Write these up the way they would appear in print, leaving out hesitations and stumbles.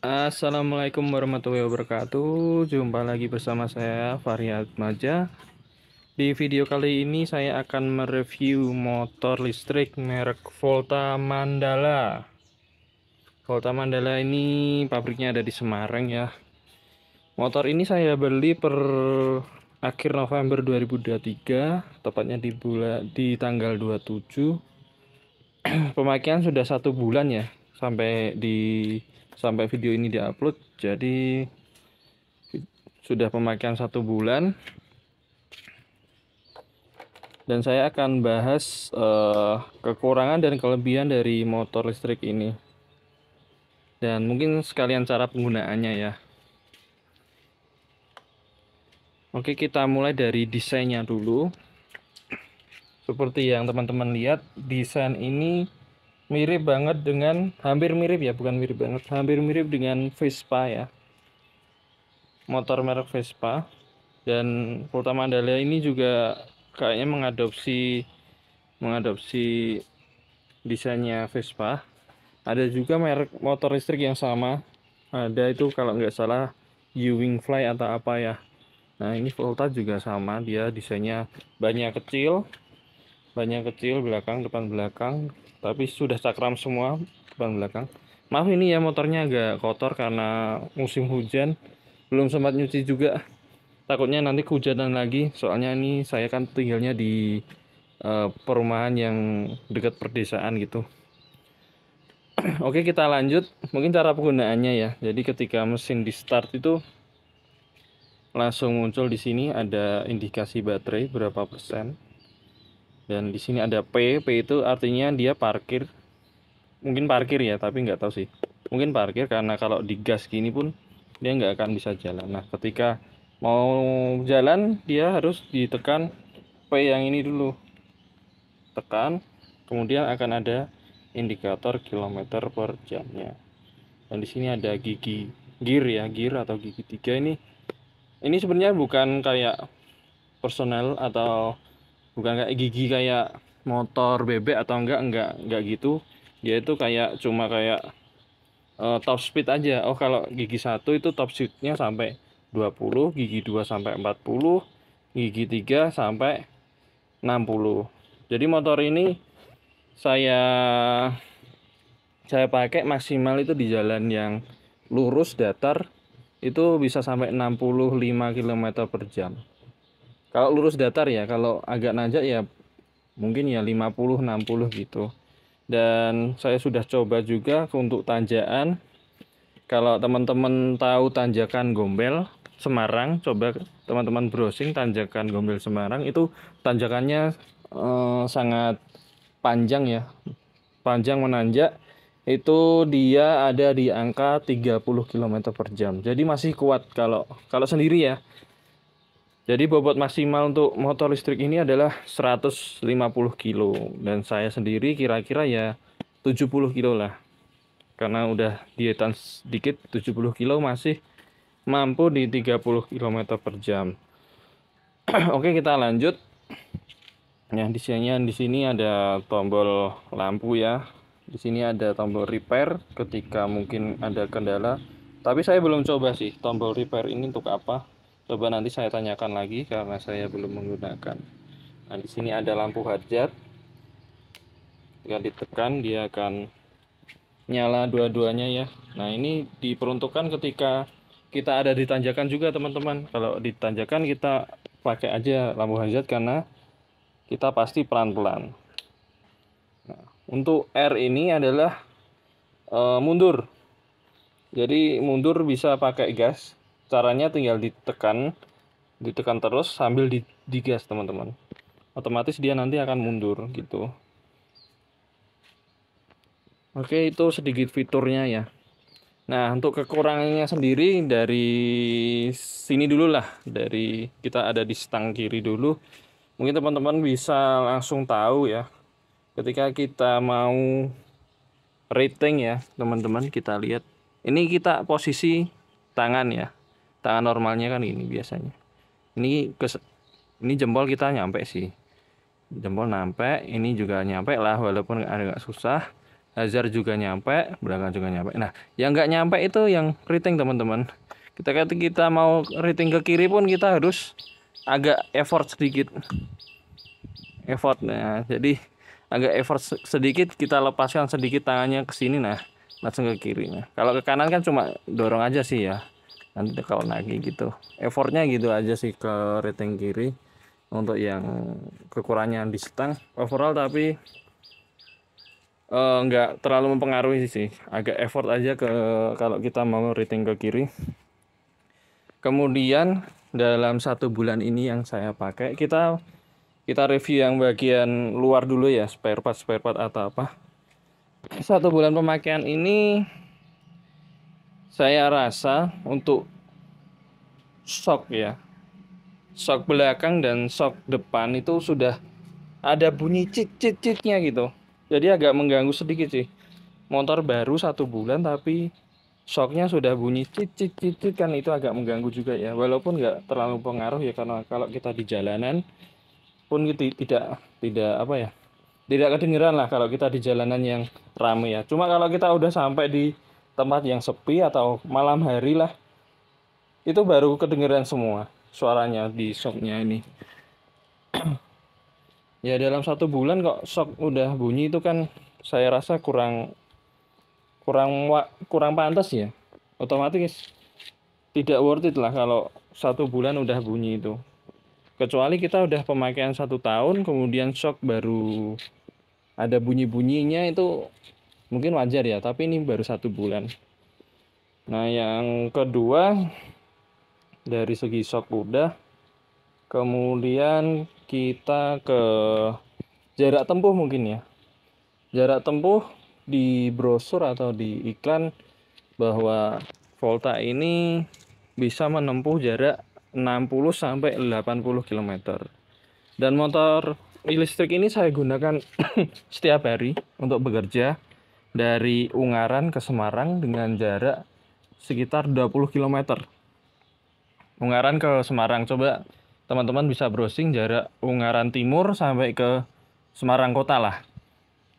Assalamualaikum warahmatullahi wabarakatuh. Jumpa lagi bersama saya Faryad Maja. Di video kali ini saya akan mereview motor listrik merek Volta Mandala. Volta Mandala ini pabriknya ada di Semarang ya. Motor ini saya beli per akhir November 2023, tepatnya di tanggal 27. Pemakaian sudah 1 bulan ya, sampai video ini diupload. Jadi sudah pemakaian 1 bulan, dan saya akan bahas kekurangan dan kelebihan dari motor listrik ini, dan mungkin sekalian cara penggunaannya ya. Oke, kita mulai dari desainnya dulu. Seperti yang teman-teman lihat, desain ini mirip banget dengan, hampir mirip ya, bukan mirip banget, hampir mirip dengan Vespa ya, motor merek Vespa. Dan Volta Mandala ini juga kayaknya mengadopsi desainnya Vespa. Ada juga merek motor listrik yang sama. Ada itu kalau nggak salah Ewing Fly atau apa ya. Nah, ini Volta juga sama, dia desainnya banyak kecil belakang, depan belakang, tapi sudah cakram semua depan belakang. Maaf ini ya, motornya agak kotor karena musim hujan, belum sempat nyuci juga. Takutnya nanti kehujanan lagi, soalnya ini saya kan tinggalnya di perumahan yang dekat perdesaan gitu. Oke, kita lanjut. Mungkin cara penggunaannya ya. Jadi ketika mesin di start itu langsung muncul di sini ada indikasi baterai berapa persen. Dan di sini ada P. P itu artinya dia parkir. Mungkin parkir ya, tapi nggak tahu sih. Mungkin parkir karena kalau digas gini pun dia nggak akan bisa jalan. Nah, ketika mau jalan dia harus ditekan P yang ini dulu. Tekan, kemudian akan ada indikator kilometer per jamnya. Dan di sini ada gigi gear atau gigi 3 ini. Ini sebenarnya bukan kayak personel atau bukan kayak gigi kayak motor bebek atau enggak gitu. Dia itu kayak cuma kayak top speed aja. Oh, kalau gigi 1 itu top speednya sampai 20, gigi 2 sampai 40, gigi 3 sampai 60. Jadi motor ini saya saya pakai maksimal itu di jalan yang lurus datar itu bisa sampai 65 km per jam. Kalau lurus datar ya, kalau agak nanjak ya mungkin ya 50 60 gitu. Dan saya sudah coba juga untuk tanjakan. Kalau teman-teman tahu tanjakan Gombel Semarang, coba teman-teman browsing tanjakan Gombel Semarang, itu tanjakannya sangat panjang ya. Panjang menanjak, itu dia ada di angka 30 km per jam. Jadi masih kuat kalau kalau sendiri ya. Jadi bobot maksimal untuk motor listrik ini adalah 150 kilo, dan saya sendiri kira-kira ya 70 kilo lah. Karena udah dietan sedikit, 70 kilo masih mampu di 30 km per jam. Oke, kita lanjut. Nah, di sini ada tombol lampu ya. Di sini ada tombol repair ketika mungkin ada kendala. Tapi saya belum coba sih tombol repair ini untuk apa. Coba nanti saya tanyakan lagi karena saya belum menggunakan. Nah, di sini ada lampu hazard. Jika ditekan dia akan nyala dua-duanya ya. Nah, ini diperuntukkan ketika kita ada di tanjakan juga, teman-teman. Kalau di tanjakan kita pakai aja lampu hazard karena kita pasti pelan-pelan. Nah, untuk R ini adalah mundur. Jadi mundur bisa pakai gas. Caranya tinggal ditekan terus sambil digas, teman-teman. Otomatis dia nanti akan mundur gitu. Oke, itu sedikit fiturnya ya. Nah, untuk kekurangannya sendiri dari sini dulu lah. Dari kita ada di stang kiri dulu. Mungkin teman-teman bisa langsung tahu ya. Ketika kita mau rating ya, teman-teman, kita lihat. Ini kita posisi tangan ya. Tangan normalnya kan ini biasanya. Ini ini jempol kita nyampe sih. Jempol nyampe, ini juga nyampe lah walaupun agak susah. hazard juga nyampe, belakang juga nyampe. Nah, yang nggak nyampe itu yang riting teman-teman. Kita mau riting ke kiri pun kita harus agak effort sedikit. Nah, jadi agak effort sedikit, kita lepaskan sedikit tangannya ke sini, nah langsung ke kiri. Nah, kalau ke kanan kan cuma dorong aja sih ya, nanti kalau lagi gitu effortnya gitu aja sih ke rating kiri untuk yang kekurangan di stang overall, tapi nggak terlalu mempengaruhi sih, agak effort aja ke kalau kita mau rating ke kiri. Kemudian dalam 1 bulan ini yang saya pakai, kita review yang bagian luar dulu ya, spare part atau apa. 1 bulan pemakaian ini saya rasa untuk shock ya, shock belakang dan shock depan itu sudah ada bunyi cit-cit-citnya gitu, jadi agak mengganggu sedikit sih. Motor baru 1 bulan tapi shocknya sudah bunyi cit-cit-cit, kan itu agak mengganggu juga ya, walaupun nggak terlalu pengaruh ya, karena kalau kita di jalanan pun tidak apa ya, tidak kedengeran lah kalau kita di jalanan yang ramai ya. Cuma kalau kita udah sampai di tempat yang sepi atau malam hari lah, itu baru kedengeran semua suaranya di shocknya ini. Ya dalam 1 bulan kok shock udah bunyi, itu kan saya rasa kurang pantas ya. Otomatis tidak worth it lah kalau 1 bulan udah bunyi itu. Kecuali kita udah pemakaian 1 tahun kemudian shock baru ada bunyi-bunyinya, itu mungkin wajar ya, tapi ini baru 1 bulan. Nah yang kedua, dari segi shock udah, kemudian kita ke jarak tempuh mungkin ya. Jarak tempuh di brosur atau di iklan bahwa Volta ini bisa menempuh jarak 60 sampai 80 km. Dan motor listrik ini saya gunakan setiap hari untuk bekerja dari Ungaran ke Semarang dengan jarak sekitar 20 km. Ungaran ke Semarang, coba teman-teman bisa browsing jarak Ungaran Timur sampai ke Semarang kota lah.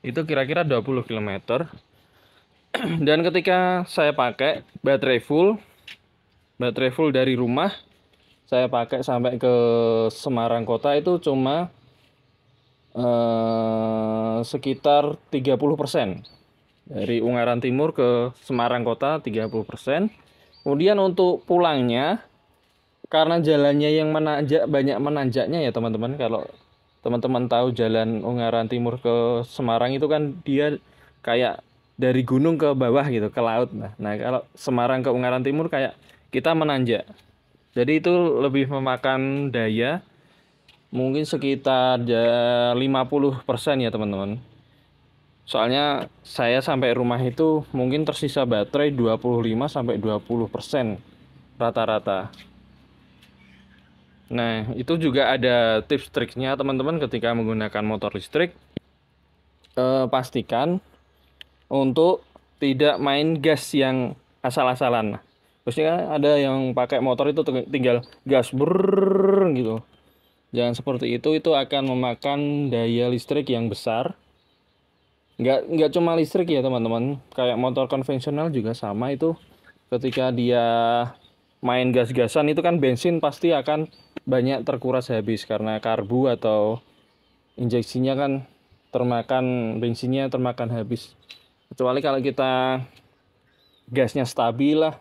Itu kira-kira 20 km. Dan ketika saya pakai baterai full dari rumah, saya pakai sampai ke Semarang kota itu cuma sekitar 30%. Dari Ungaran Timur ke Semarang kota 30%. Kemudian untuk pulangnya, karena jalannya yang menanjak, banyak menanjaknya ya teman-teman. Kalau teman-teman tahu jalan Ungaran Timur ke Semarang itu kan dia kayak dari gunung ke bawah gitu, ke laut. Nah kalau Semarang ke Ungaran Timur kayak kita menanjak. Jadi itu lebih memakan daya, mungkin sekitar 50% ya teman-teman. Soalnya saya sampai rumah itu mungkin tersisa baterai 25-20% rata-rata. Nah, itu juga ada tips triknya teman-teman ketika menggunakan motor listrik. Pastikan untuk tidak main gas yang asal-asalan. Biasanya kan ada yang pakai motor itu tinggal gas brrrr gitu. Jangan seperti itu akan memakan daya listrik yang besar. Nggak cuma listrik ya teman-teman, kayak motor konvensional juga sama itu. Ketika dia main gas-gasan itu kan bensin pasti akan banyak terkuras habis karena karbu atau injeksinya kan bensinnya termakan habis. Kecuali kalau kita gasnya stabil lah,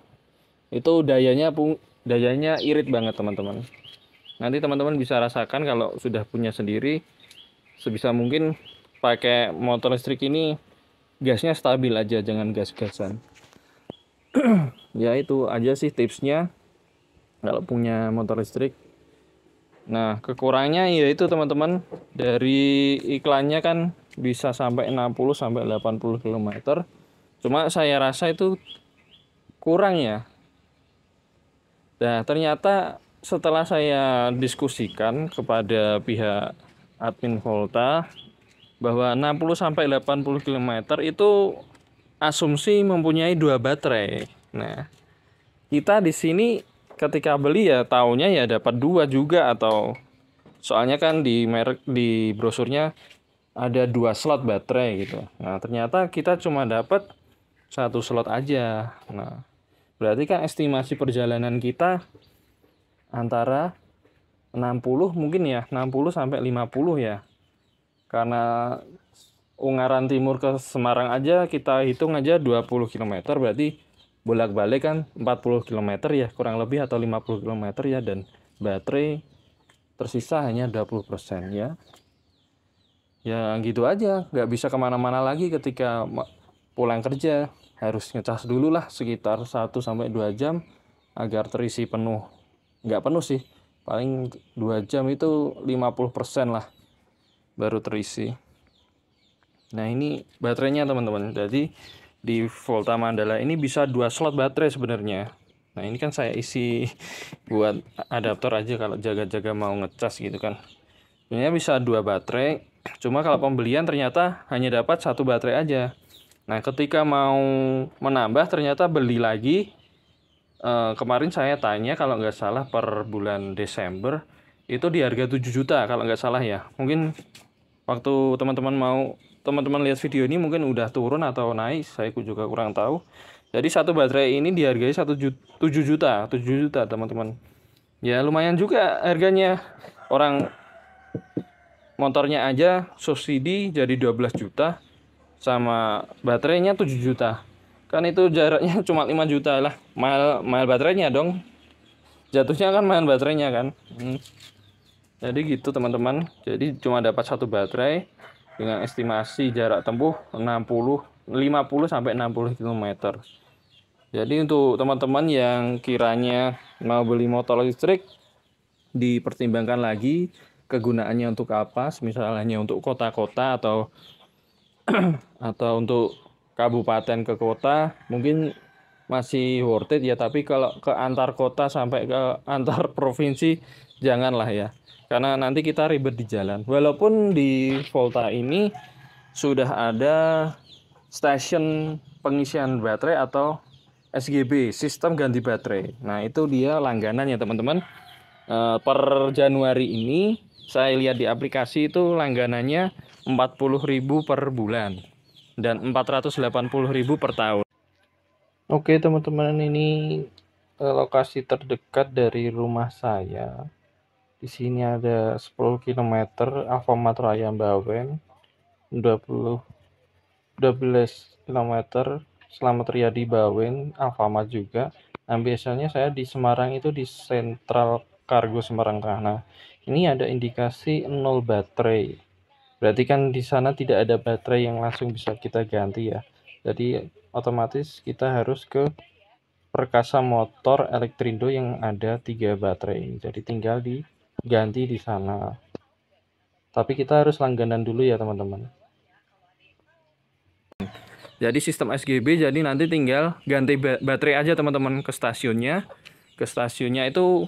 itu dayanya irit banget teman-teman. Nanti teman-teman bisa rasakan kalau sudah punya sendiri, sebisa mungkin pakai motor listrik ini gasnya stabil aja, jangan gas-gasan. Ya itu aja sih tipsnya kalau punya motor listrik. Nah kekurangannya yaitu teman-teman, dari iklannya kan bisa sampai 60-80 km. Cuma saya rasa itu kurang ya. Nah ternyata setelah saya diskusikan kepada pihak admin Volta bahwa 60-80 km itu asumsi mempunyai 2 baterai. Nah, kita di sini ketika beli ya taunya ya dapat 2 juga, atau soalnya kan di brosurnya ada 2 slot baterai gitu. Nah, ternyata kita cuma dapat 1 slot aja. Nah, berarti kan estimasi perjalanan kita antara 60 mungkin ya, 60 sampai 50 ya. Karena Ungaran Timur ke Semarang aja kita hitung aja 20 km, berarti bolak-balik kan 40 km ya, kurang lebih, atau 50 km ya, dan baterai tersisa hanya 20% ya. Ya gitu aja, nggak bisa kemana-mana lagi ketika pulang kerja, harus ngecas dulu lah sekitar 1-2 jam agar terisi penuh. Nggak penuh sih, paling 2 jam itu 50% lah baru terisi. Nah ini baterainya teman-teman, jadi di Volta Mandala ini bisa 2 slot baterai sebenarnya. Nah ini kan saya isi buat adaptor aja kalau jaga-jaga mau ngecas gitu kan. Sebenarnya bisa 2 baterai, cuma kalau pembelian ternyata hanya dapat 1 baterai aja. Nah ketika mau menambah ternyata beli lagi. Kemarin saya tanya kalau nggak salah per bulan Desember itu di harga 7 juta kalau nggak salah ya. Mungkin waktu teman-teman lihat video ini mungkin udah turun atau naik, saya juga kurang tahu. Jadi 1 baterai ini dihargai 7 juta teman-teman. Ya lumayan juga harganya. Orang motornya aja subsidi jadi 12 juta sama baterainya 7 juta. Kan itu jaraknya cuma 5 juta lah. Mahal baterainya dong. Jatuhnya kan mahal baterainya kan. Jadi gitu teman-teman. Jadi cuma dapat 1 baterai dengan estimasi jarak tempuh 50 sampai 60 km. Jadi untuk teman-teman yang kiranya mau beli motor listrik, dipertimbangkan lagi kegunaannya untuk apa, misalnya untuk kota-kota atau untuk kabupaten ke kota mungkin masih worth it ya, tapi kalau ke antar kota sampai ke antar provinsi janganlah ya, karena nanti kita ribet di jalan. Walaupun di Volta ini sudah ada stasiun pengisian baterai atau SGB, sistem ganti baterai. Nah itu dia langganan ya teman-teman. Per Januari ini saya lihat di aplikasi itu langganannya 40.000 per bulan dan 480.000 per tahun. Oke teman-teman, ini lokasi terdekat dari rumah saya. Di sini ada 10 km Alfamart Raya Bawen, 12 km Slamet Riyadi Bawen, Alfamart juga. Nah, biasanya saya di Semarang itu di Sentral Kargo Semarang Tengah. Nah, ini ada indikasi 0 baterai. Berarti kan di sana tidak ada baterai yang langsung bisa kita ganti ya. Jadi otomatis kita harus ke Perkasa Motor Elektrindo yang ada 3 baterai. Jadi tinggal diganti di sana. Tapi kita harus langganan dulu ya teman-teman. Jadi sistem SGB, jadi nanti tinggal ganti baterai aja teman-teman ke stasiunnya. Ke stasiunnya itu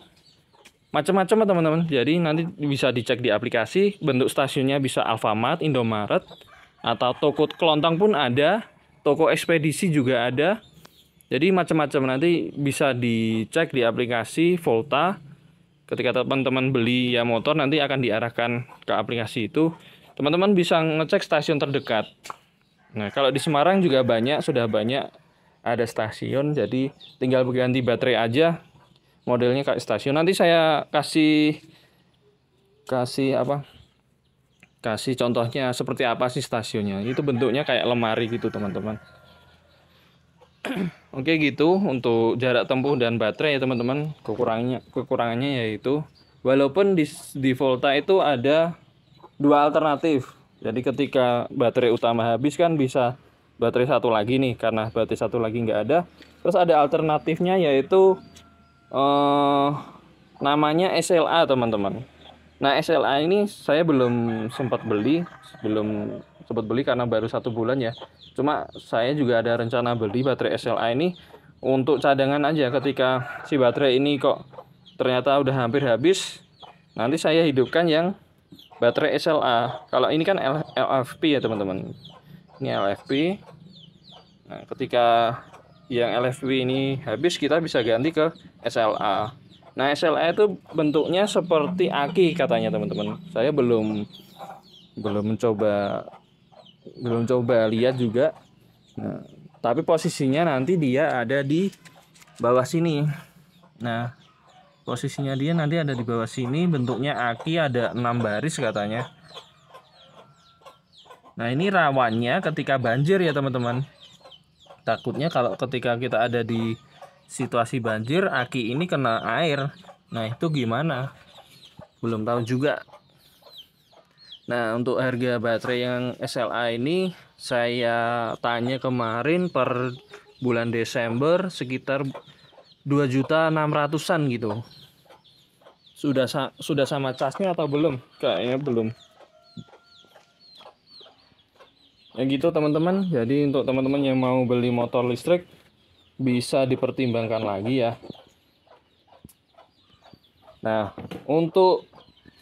macam-macam ya teman-teman. Jadi nanti bisa dicek di aplikasi, bentuk stasiunnya bisa Alfamart, Indomaret, atau toko kelontong pun ada, toko ekspedisi juga ada. Jadi macam-macam, nanti bisa dicek di aplikasi Volta. Ketika teman-teman beli ya motor, nanti akan diarahkan ke aplikasi itu. Teman-teman bisa ngecek stasiun terdekat. Nah kalau di Semarang juga sudah banyak ada stasiun, jadi tinggal ganti baterai aja, modelnya kayak stasiun. Nanti saya kasih contohnya seperti apa sih stasiunnya. Itu bentuknya kayak lemari gitu teman-teman. Oke gitu untuk jarak tempuh dan baterai ya teman-teman. Kekurangannya yaitu walaupun di Volta itu ada 2 alternatif. Jadi ketika baterai utama habis kan bisa baterai satu lagi nih, karena baterai satu lagi nggak ada. Terus ada alternatifnya yaitu namanya SLA teman-teman. Nah SLA ini saya belum sempat beli karena baru 1 bulan ya. Cuma saya juga ada rencana beli baterai SLA ini untuk cadangan aja, ketika si baterai ini kok ternyata udah hampir habis, nanti saya hidupkan yang baterai SLA. Kalau ini kan LFP ya teman-teman. Ini LFP. Nah, ketika yang LFP ini habis, kita bisa ganti ke SLA. Nah, SLA itu bentuknya seperti aki katanya teman-teman. Saya belum belum coba lihat juga. Nah, tapi posisinya nanti dia ada di bawah sini. Nah, posisinya dia nanti ada di bawah sini, bentuknya aki, ada 6 baris katanya. Nah, ini rawannya ketika banjir ya teman-teman. Takutnya kalau ketika kita ada di situasi banjir, aki ini kena air. Nah, itu gimana? Belum tahu juga. Nah, untuk harga baterai yang SLA ini saya tanya kemarin per bulan Desember sekitar 2.600.000-an gitu. Sudah sama casnya atau belum? Kayaknya belum. Ya gitu teman-teman. Jadi untuk teman-teman yang mau beli motor listrik bisa dipertimbangkan lagi ya. Nah, untuk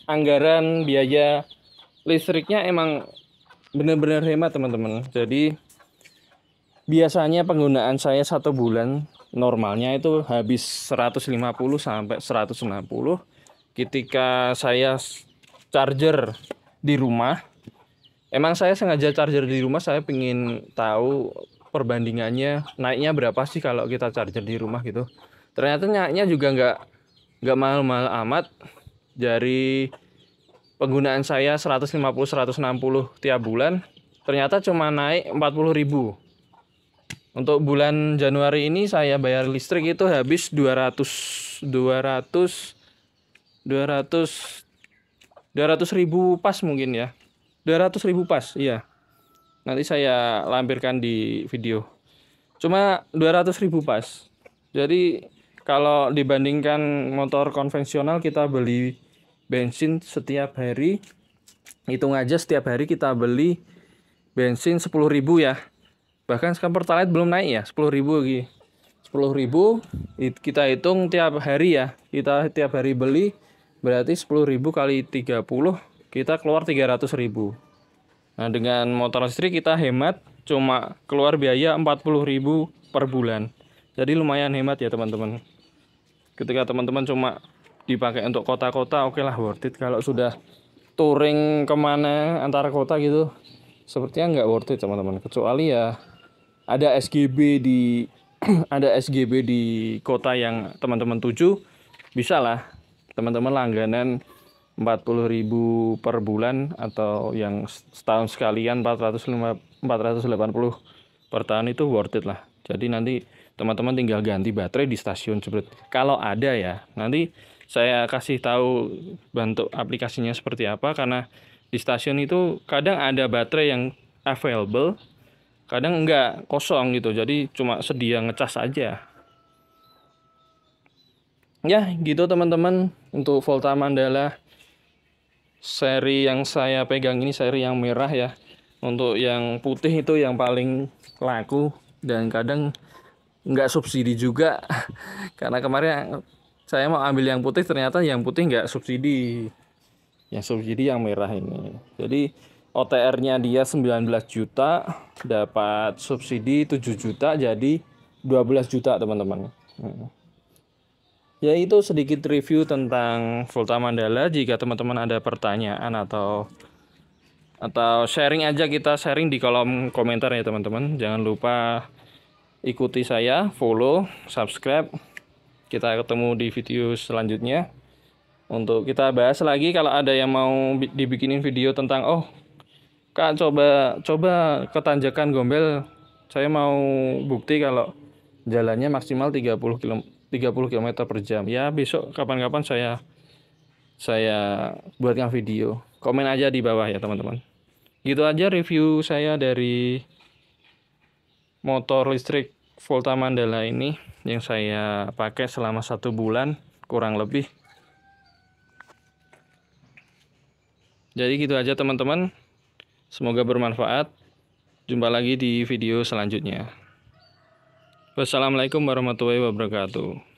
anggaran biaya listriknya emang benar-benar hemat teman-teman. Jadi biasanya penggunaan saya 1 bulan normalnya itu habis 150 sampai 160. Ketika saya charger di rumah, emang saya sengaja charger di rumah, saya pengen tahu perbandingannya naiknya berapa sih kalau kita charger di rumah gitu. Ternyata naiknya juga nggak mahal-mahal amat. Dari penggunaan saya 150-160 tiap bulan, ternyata cuma naik 40.000. Untuk bulan Januari ini saya bayar listrik itu habis 200.000 pas mungkin ya. 200.000 pas, iya. Nanti saya lampirkan di video. Cuma 200.000 pas. Jadi kalau dibandingkan motor konvensional, kita beli bensin setiap hari, hitung aja setiap hari kita beli bensin 10.000 ya. Bahkan sekarang Pertalite belum naik ya, 10.000 lagi. 10.000 kita hitung tiap hari ya. Kita tiap hari beli berarti 10.000 kali 30, kita keluar 300.000. Nah, dengan motor listrik kita hemat, cuma keluar biaya 40.000 per bulan. Jadi lumayan hemat ya teman-teman. Ketika teman-teman cuma dipakai untuk kota-kota, oke lah, worth it. Kalau sudah touring kemana antar kota gitu, sepertinya nggak worth it teman-teman. Kecuali ya ada SGB di ada SGB di kota yang teman-teman tuju, bisa lah teman-teman langganan 40.000 per bulan, atau yang setahun sekalian 480 per tahun, itu worth it lah. Jadi nanti teman-teman tinggal ganti baterai di stasiun jebret. Kalau ada ya, nanti saya kasih tahu bentuk aplikasinya seperti apa, karena di stasiun itu kadang ada baterai yang available, kadang enggak, kosong gitu. Jadi cuma sedia ngecas aja. Ya, gitu teman-teman. Untuk Volta Mandala seri yang saya pegang ini seri yang merah ya. Untuk yang putih itu yang paling laku, dan kadang nggak subsidi juga. Karena kemarin saya mau ambil yang putih, ternyata yang putih nggak subsidi. Yang subsidi yang merah ini. Jadi OTR-nya dia 19 juta, dapat subsidi 7 juta, jadi 12 juta teman-teman. Ya, itu sedikit review tentang Volta Mandala. Jika teman-teman ada pertanyaan atau sharing aja, kita sharing di kolom komentar ya teman-teman. Jangan lupa ikuti saya, follow, subscribe. Kita ketemu di video selanjutnya. Untuk kita bahas lagi, kalau ada yang mau dibikinin video tentang, oh Kak, coba ke tanjakan Gombel, saya mau bukti kalau jalannya maksimal 30 km per jam. Ya, besok kapan-kapan saya buatkan video. Komen aja di bawah ya teman-teman. Gitu aja review saya dari motor listrik Volta Mandala ini yang saya pakai selama 1 bulan kurang lebih. Jadi gitu aja teman-teman. Semoga bermanfaat. Jumpa lagi di video selanjutnya. Wassalamualaikum warahmatullahi wabarakatuh.